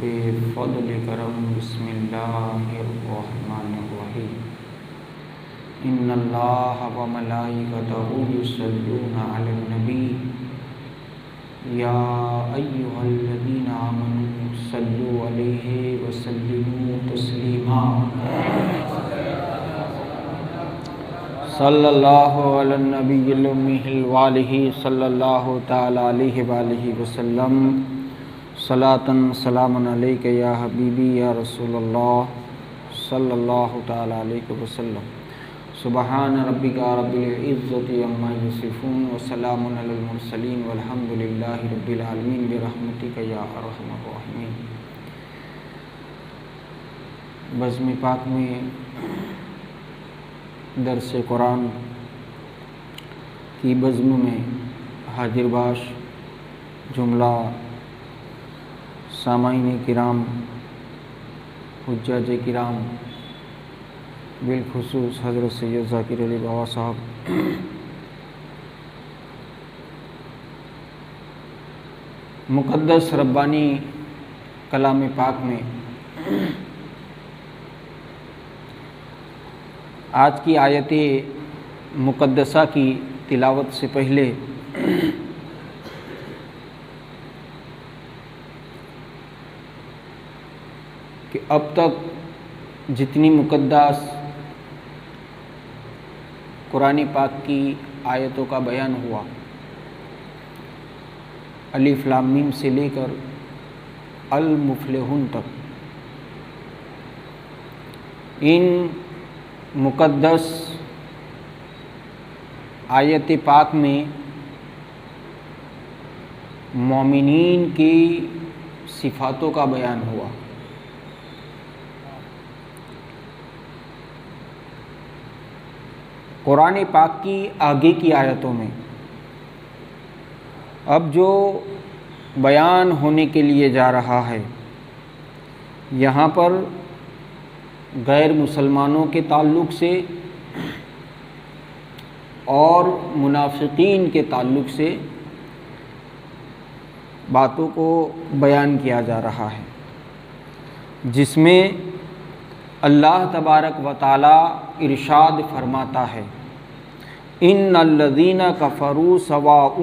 فضل کرم بسم اللہ الرحمن الرحیم ان اللہ و ملائکتہ یصلون علی النبی یا ایھا الذین آمنوا صلوا علیہ وسلموا تسلیما صلی اللہ علی النبی الأمی وآلہ صلی اللہ تعالی علیہ وآلہ وسلم صلاۃ سلام علیک یا حبیبی یا رسول اللہ صلی اللہ تعالی علیہ وسلم سبحان ربک رب العزۃ عما یصفون وسلام علی المرسلین والحمد للہ رب العالمین برحمتک یا ارحم الراحمین۔ بزم پاک میں درس قرآن کی بزم میں حاضر باش جملہ سامعین کرام، حجاج کرام، بالخصوص حضرت سید ذاکر علی بابا صاحب، مقدس ربانی کلام پاک میں آج کی آیت مقدسہ کی تلاوت سے پہلے کہ اب تک جتنی مقدس قرآن پاک کی آیتوں کا بیان ہوا، الف لام میم سے لے کر المفلحون تک، ان مقدس آیت پاک میں مومنین کی صفاتوں کا بیان ہوا۔ قرآن پاک کی آگے کی آیتوں میں اب جو بیان ہونے کے لیے جا رہا ہے، یہاں پر غیر مسلمانوں کے تعلق سے اور منافقین کے تعلق سے باتوں کو بیان کیا جا رہا ہے، جس میں اللہ تبارک و تعالی ارشاد فرماتا ہے ان الذین کفروا سواء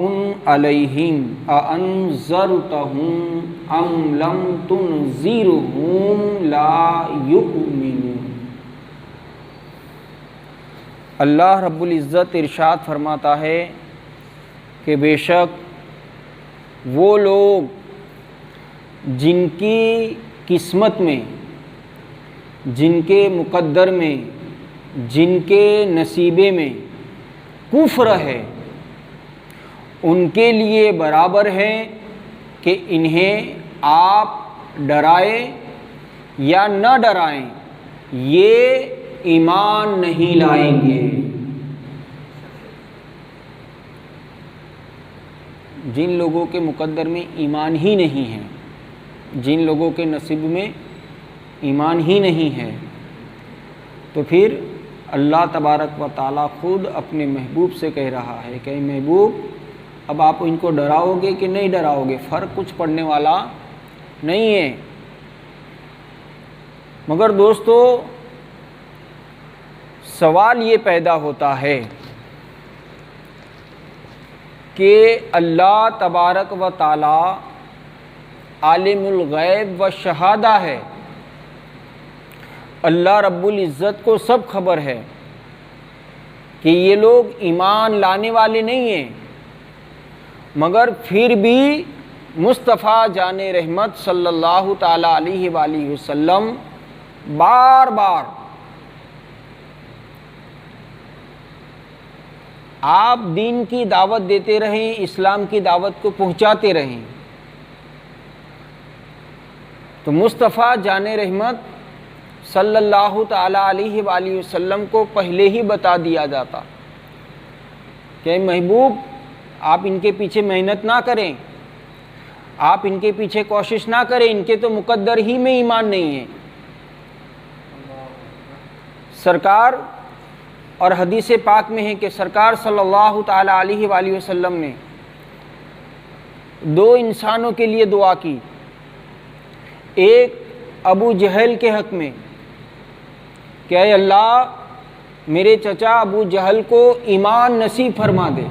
علیہم اانذرتہم ام لم تنذرہم لا یؤمنون۔ اللہ رب العزت ارشاد فرماتا ہے کہ بے شک وہ لوگ جن کی قسمت میں، جن کے مقدر میں، جن کے نصیبے میں کفر ہے، ان کے لیے برابر ہے کہ انہیں آپ ڈرائے یا نہ ڈرائیں، یہ ایمان نہیں لائیں گے۔ جن لوگوں کے مقدر میں ایمان ہی نہیں ہے، جن لوگوں کے نصیب میں ایمان ہی نہیں ہے، تو پھر اللہ تبارک و تعالیٰ خود اپنے محبوب سے کہہ رہا ہے کہ محبوب اب آپ ان کو ڈراؤ گے کہ نہیں ڈراؤ گے، فرق کچھ پڑنے والا نہیں ہے۔ مگر دوستو، سوال یہ پیدا ہوتا ہے کہ اللہ تبارک و تعالیٰ عالم الغیب و شہادہ ہے، اللہ رب العزت کو سب خبر ہے کہ یہ لوگ ایمان لانے والے نہیں ہیں، مگر پھر بھی مصطفیٰ جان رحمت صلی اللہ تعالی علیہ وآلہ وسلم بار بار آپ دین کی دعوت دیتے رہیں، اسلام کی دعوت کو پہنچاتے رہیں، تو مصطفیٰ جان رحمت صلی اللہ تعالی علیہ وآلہ وسلم کو پہلے ہی بتا دیا جاتا کہ محبوب آپ ان کے پیچھے محنت نہ کریں، آپ ان کے پیچھے کوشش نہ کریں، ان کے تو مقدر ہی میں ایمان نہیں ہے۔ سرکار اور حدیث پاک میں ہے کہ سرکار صلی اللہ تعالی علیہ وآلہ وسلم نے دو انسانوں کے لیے دعا کی، ایک ابو جہل کے حق میں کہ اے اللہ میرے چچا ابو جہل کو ایمان نصیب فرما دے۔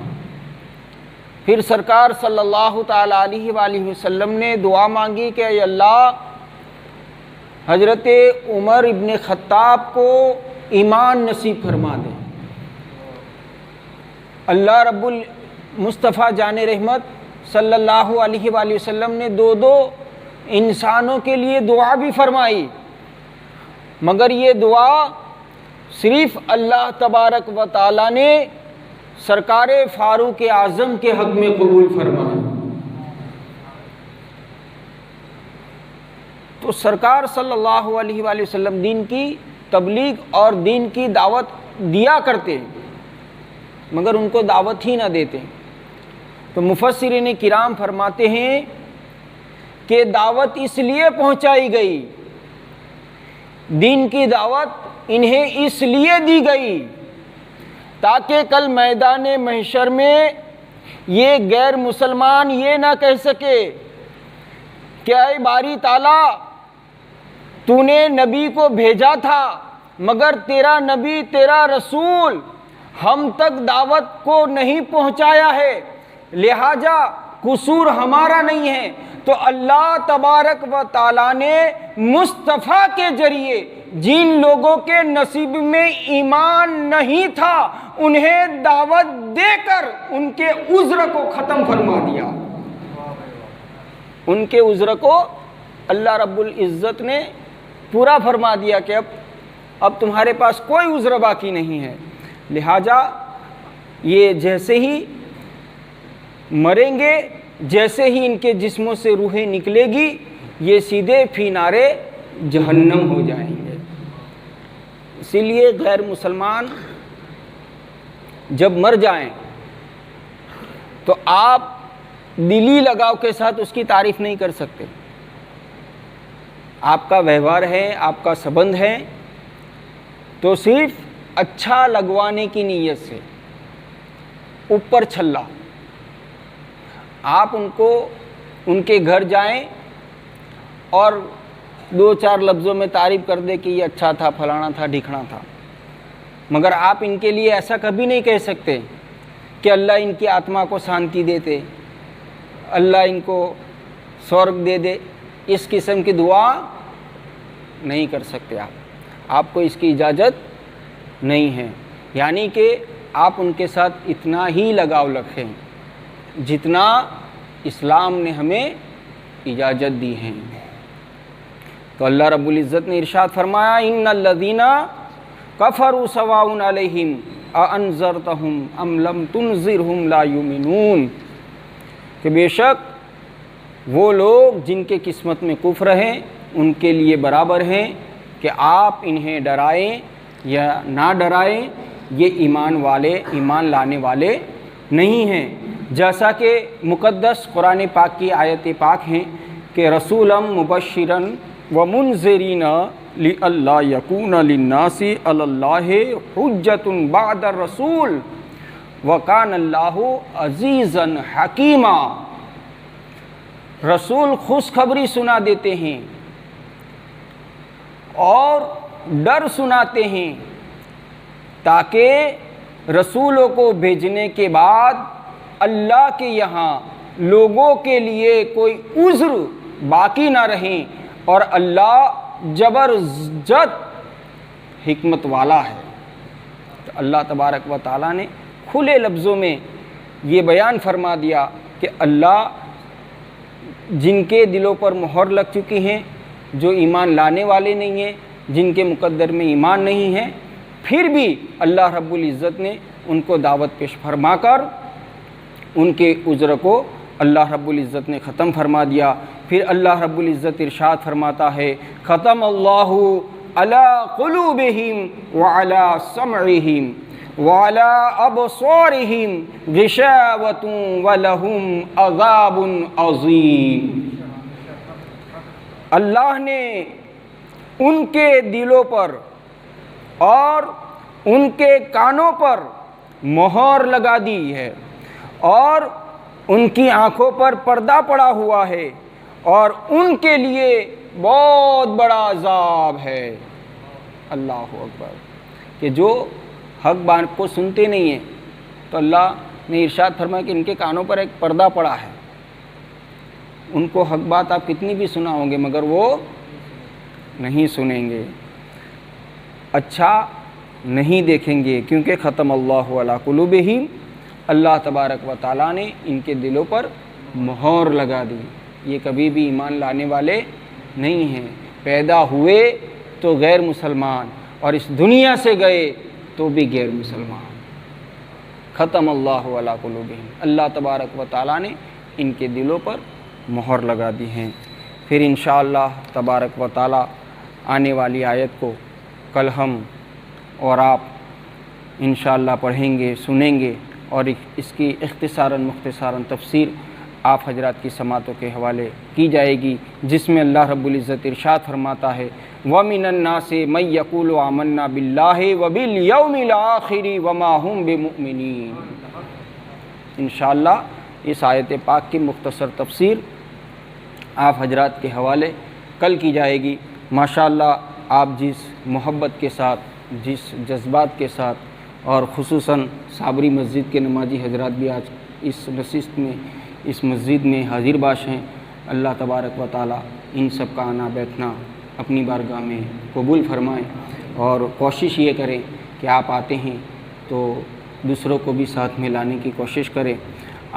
پھر سرکار صلی اللہ تعالیٰ علیہ وآلہ وسلم نے دعا مانگی کہ اے اللہ حضرت عمر ابن خطاب کو ایمان نصیب فرما دے۔ اللہ رب المصطفیٰ جان رحمت صلی اللہ علیہ وآلہ وسلم نے دو انسانوں کے لیے دعا بھی فرمائی، مگر یہ دعا صرف اللہ تبارک و تعالیٰ نے سرکار فاروق اعظم کے حق میں قبول فرمائی۔ تو سرکار صلی اللہ علیہ وآلہ وسلم دین کی تبلیغ اور دین کی دعوت دیا کرتے مگر ان کو دعوت ہی نہ دیتے۔ تو مفسرین کرام فرماتے ہیں کہ دعوت اس لیے پہنچائی گئی، دین کی دعوت انہیں اس لیے دی گئی تاکہ کل میدان محشر میں یہ غیر مسلمان یہ نہ کہہ سکے کہ اے باری تعالیٰ تو نے نبی کو بھیجا تھا مگر تیرا نبی تیرا رسول ہم تک دعوت کو نہیں پہنچایا ہے، لہذا قصور ہمارا نہیں ہے۔ تو اللہ تبارک و تعالیٰ نے مصطفیٰ کے ذریعے جن لوگوں کے نصیب میں ایمان نہیں تھا انہیں دعوت دے کر ان کے عذر کو ختم فرما دیا۔ ان کے عذر کو اللہ رب العزت نے پورا فرما دیا کہ اب تمہارے پاس کوئی عذر باقی نہیں ہے، لہٰذا یہ جیسے ہی مریں گے، جیسے ہی ان کے جسموں سے روحیں نکلے گی، یہ سیدھے فی نارے جہنم ہو جائیں گے۔ اسی لیے غیر مسلمان جب مر جائیں تو آپ دلی لگاؤ کے ساتھ اس کی تعریف نہیں کر سکتے۔ آپ کا ویوہار ہے، آپ کا سبند ہے، تو صرف اچھا لگوانے کی نیت سے اوپر چھلا آپ ان کے گھر جائیں اور دو چار لفظوں میں تعریف کر دے کہ یہ اچھا تھا، فلانا تھا، ڈھکنا تھا، مگر آپ ان کے لیے ایسا کبھی نہیں کہہ سکتے کہ اللہ ان کی آتما کو شانتی دیتے، اللہ ان کو سورگ دے دے۔ اس قسم کی دعا نہیں کر سکتے آپ کو اس کی اجازت نہیں ہے، یعنی کہ آپ ان کے ساتھ اتنا ہی لگاؤ رکھیں جتنا اسلام نے ہمیں اجازت دی ہے۔ تو اللہ رب العزت نے ارشاد فرمایا ان الذین کفروا سواء علیہم اانذرتہم ام لم تنذرہم لا یؤمنون، کہ بے شک وہ لوگ جن کے قسمت میں کفر ہے ان کے لیے برابر ہیں کہ آپ انہیں ڈرائیں یا نہ ڈرائیں، یہ ایمان لانے والے نہیں ہیں۔ جیسا کہ مقدس قرآن پاک کی آیت پاک ہیں کہ رسولا مبشرا ومنذرین لئلا یکون للناس علی اللہ حجۃ بعد الرسول وکان اللہ عزیزا حکیما۔ رسول خوشخبری سنا دیتے ہیں اور ڈر سناتے ہیں تاکہ رسولوں کو بھیجنے کے بعد اللہ کے یہاں لوگوں کے لیے کوئی عذر باقی نہ رہیں، اور اللہ زبردست حکمت والا ہے۔ تو اللہ تبارک و تعالیٰ نے کھلے لفظوں میں یہ بیان فرما دیا کہ اللہ جن کے دلوں پر مہر لگ چکی ہیں، جو ایمان لانے والے نہیں ہیں، جن کے مقدر میں ایمان نہیں ہے، پھر بھی اللہ رب العزت نے ان کو دعوت پیش فرما کر ان کے عذر کو اللہ رب العزت نے ختم فرما دیا۔ پھر اللہ رب العزت ارشاد فرماتا ہے ختم اللہ علی قلوبہم وعلی سمعہم وعلی ابصارہم غشاوۃ ولہم عذاب عظیم۔ اللہ نے ان کے دلوں پر اور ان کے کانوں پر مہر لگا دی ہے، اور ان کی آنکھوں پر پردہ پڑا ہوا ہے، اور ان کے لیے بہت بڑا عذاب ہے۔ اللہ اکبر، کہ جو حق بات کو سنتے نہیں ہیں، تو اللہ نے ارشاد فرمایا کہ ان کے کانوں پر ایک پردہ پڑا ہے، ان کو حق بات آپ کتنی بھی سناؤ گے مگر وہ نہیں سنیں گے، اچھا نہیں دیکھیں گے، کیونکہ ختم اللہ علی قلوبہم، اللہ تبارک و تعالیٰ نے ان کے دلوں پر مہر لگا دی۔ یہ کبھی بھی ایمان لانے والے نہیں ہیں، پیدا ہوئے تو غیر مسلمان اور اس دنیا سے گئے تو بھی غیر مسلمان۔ ختم اللہ علی قلوبہم، اللہ تبارک و تعالیٰ نے ان کے دلوں پر مہر لگا دی ہیں۔ پھر انشاءاللہ تبارک و تعالیٰ آنے والی آیت کو کل ہم اور آپ انشاءاللہ پڑھیں گے، سنیں گے، اور اس کی اختصاراً مختصراً تفسیر آپ حضرات کی سماعتوں کے حوالے کی جائے گی، جس میں اللہ رب العزت ارشاد فرماتا ہے وَمِنَ النَّاسِ مَن يَقُولُ آمَنَّا بِاللَّهِ وَبِالْيَوْمِ الْآخِرِ وَمَا هُمْ بِمُؤْمِنِينَ۔ انشاءاللہ اس آیت پاک کی مختصر تفسیر آپ حضرات کے حوالے کل کی جائے گی۔ ماشاءاللہ آپ جس محبت کے ساتھ، جس جذبات کے ساتھ، اور خصوصاً صابری مسجد کے نمازی حضرات بھی آج اس نشست میں، اس مسجد میں حاضر باش ہیں، اللہ تبارک و تعالیٰ ان سب کا آنا بیٹھنا اپنی بارگاہ میں قبول فرمائیں، اور کوشش یہ کریں کہ آپ آتے ہیں تو دوسروں کو بھی ساتھ میں لانے کی کوشش کریں۔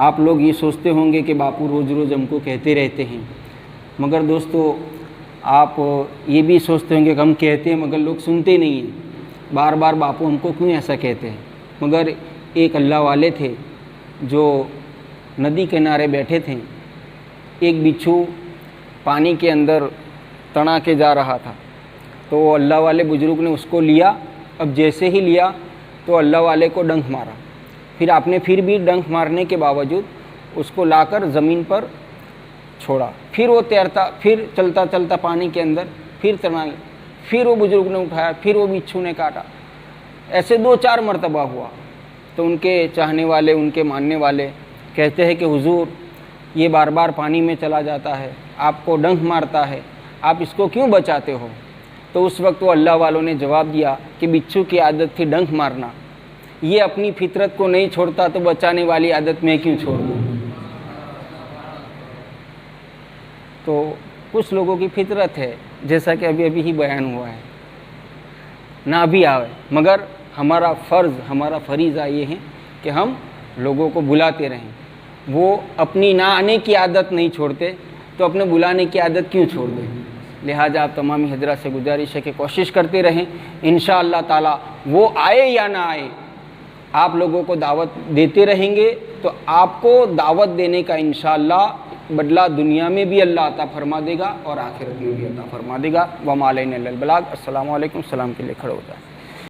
آپ لوگ یہ سوچتے ہوں گے کہ باپو روز روز ہم کو کہتے رہتے ہیں، مگر دوستو آپ یہ بھی سوچتے ہوں گے کہ ہم کہتے ہیں مگر لوگ سنتے نہیں ہیں، بار بار باپو ہم کو کیوں ایسا کہتے ہیں۔ مگر ایک اللہ والے تھے جو ندی کنارے بیٹھے تھے، ایک بچھو پانی کے اندر تنا کے جا رہا تھا، تو وہ اللہ والے بزرگ نے اس کو لیا۔ اب جیسے ہی لیا تو اللہ والے کو ڈنک مارا، پھر آپ نے پھر بھی ڈنک مارنے کے باوجود اس کو لا کر زمین پر چھوڑا، پھر وہ تیرتا، پھر چلتا چلتا پانی کے اندر پھر تنا، پھر وہ بزرگ نے اٹھایا، پھر وہ بچھو نے کاٹا، ایسے 2-4 مرتبہ ہوا۔ تو ان کے چاہنے والے، ان کے ماننے والے کہتے ہیں کہ حضور یہ بار بار پانی میں چلا جاتا ہے، آپ کو ڈنک مارتا ہے، آپ اس کو کیوں بچاتے ہو؟ تو اس وقت وہ اللہ والوں نے جواب دیا کہ بچھو کی عادت تھی ڈنک مارنا، یہ اپنی فطرت کو نہیں چھوڑتا تو بچانے والی عادت میں کیوں چھوڑ دوں؟ تو کچھ لوگوں کی فطرت ہے، جیسا کہ ابھی ہی بیان ہوا ہے، نہ بھی آئے، مگر ہمارا فرض، ہمارا فریضہ یہ ہے کہ ہم لوگوں کو بلاتے رہیں۔ وہ اپنی نہ آنے کی عادت نہیں چھوڑتے تو اپنے بلانے کی عادت کیوں چھوڑ دیں؟ لہٰذا آپ تمامی حضرات سے گزارش ہے کہ کوشش کرتے رہیں، انشاءاللہ تعالی وہ آئے یا نہ آئے، آپ لوگوں کو دعوت دیتے رہیں گے تو آپ کو دعوت دینے کا انشاءاللہ بدلہ دنیا میں بھی اللہ عطا فرما دے گا اور آخرت میں بھی عطا فرما دے گا۔ وما علینا الا البلاغ۔ السلام علیکم، سلام کے لیے کھڑے ہو جائیں۔